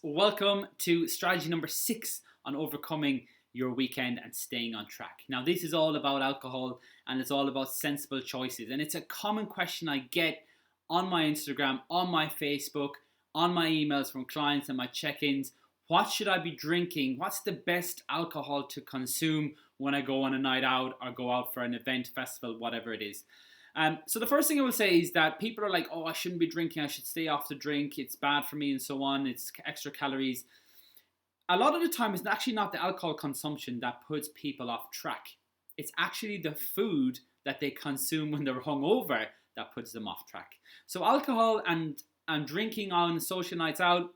welcome to strategy number 6 on overcoming your weekend and staying on track. Now, this is all about alcohol and it's all about sensible choices. And it's a common question I get on my Instagram, on my Facebook, on my emails from clients and my check-ins. What should I be drinking? What's the best alcohol to consume when I go on a night out or go out for an event, festival, whatever it is? So the first thing I will say is that people are like, oh, I shouldn't be drinking. I should stay off the drink. It's bad for me and so on. It's extra calories. A lot of the time, it's actually not the alcohol consumption that puts people off track. It's actually the food that they consume when they're hungover that puts them off track. So alcohol and drinking on social nights out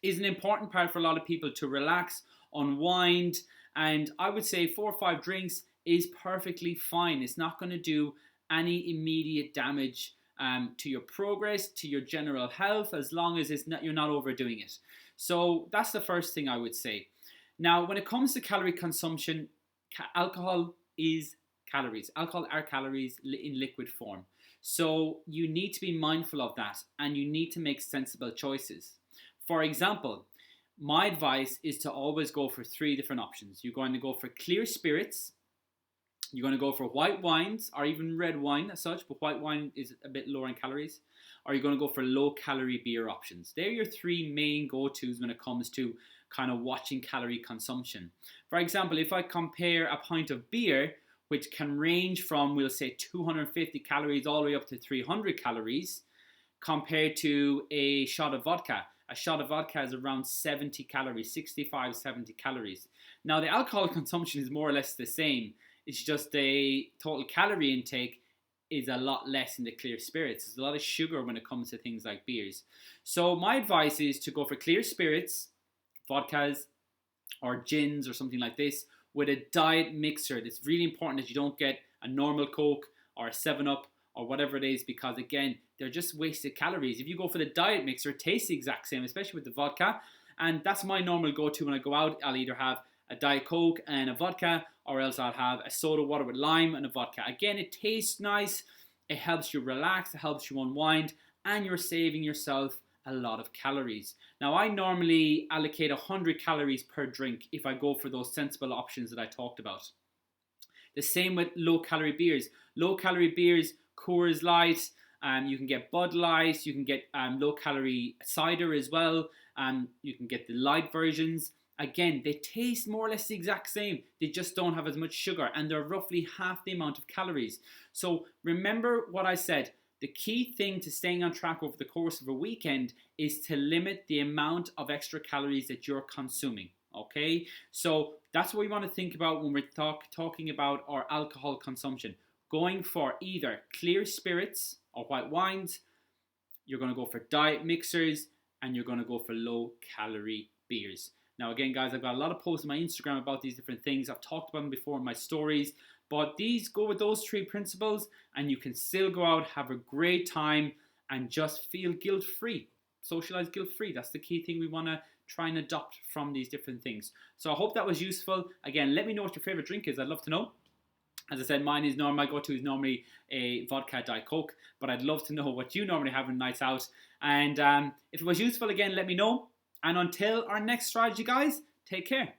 is an important part for a lot of people to relax, unwind, and I would say 4 or 5 drinks is perfectly fine. It's not going to do any immediate damage to your progress, to your general health, as long as you're not overdoing it. So that's the first thing I would say. Now, when it comes to calorie consumption, alcohol is calories. Alcohol are calories in liquid form. So you need to be mindful of that and you need to make sensible choices. For example, my advice is to always go for 3 different options. You're going to go for clear spirits, you're going to go for white wines or even red wine as such, but white wine is a bit lower in calories, or you're going to go for low calorie beer options. They're your 3 main go-tos when it comes to kind of watching calorie consumption. For example, if I compare a pint of beer, which can range from, we'll say 250 calories all the way up to 300 calories, compared to a shot of vodka. A shot of vodka is around 70 calories, 65, 70 calories. Now, the alcohol consumption is more or less the same. It's just the total calorie intake is a lot less in the clear spirits. There's a lot of sugar when it comes to things like beers. So my advice is to go for clear spirits, vodkas, or gins or something like this with a diet mixer. It's really important that you don't get a normal Coke or a 7-Up or whatever it is, because again, they're just wasted calories. If you go for the diet mixer, it tastes the exact same, especially with the vodka. And that's my normal go-to when I go out. I'll either have a Diet Coke and a vodka, or else I'll have a soda water with lime and a vodka. Again, it tastes nice, it helps you relax, it helps you unwind, and you're saving yourself a lot of calories. Now, I normally allocate 100 calories per drink if I go for those sensible options that I talked about. The same with low-calorie beers. Low-calorie beers, Coors Light, you can get Bud Light, you can get low-calorie cider as well, you can get the light versions. Again, they taste more or less the exact same. They just don't have as much sugar and they're roughly half the amount of calories. So remember what I said. The key thing to staying on track over the course of a weekend is to limit the amount of extra calories that you're consuming. Okay? So that's what we want to think about when we're talking about our alcohol consumption. Going for either clear spirits or white wines, you're going to go for diet mixers, and you're going to go for low calorie beers. Now, again, guys, I've got a lot of posts on my Instagram about these different things. I've talked about them before in my stories, but go with those 3 principles and you can still go out, have a great time and just feel guilt-free. Socialize guilt-free. That's the key thing we want to try and adopt from these different things. So I hope that was useful. Again, let me know what your favorite drink is. I'd love to know. As I said, my go-to is normally a vodka Diet Coke, but I'd love to know what you normally have on nights out. And if it was useful, again, let me know. And until our next strategy, guys, take care.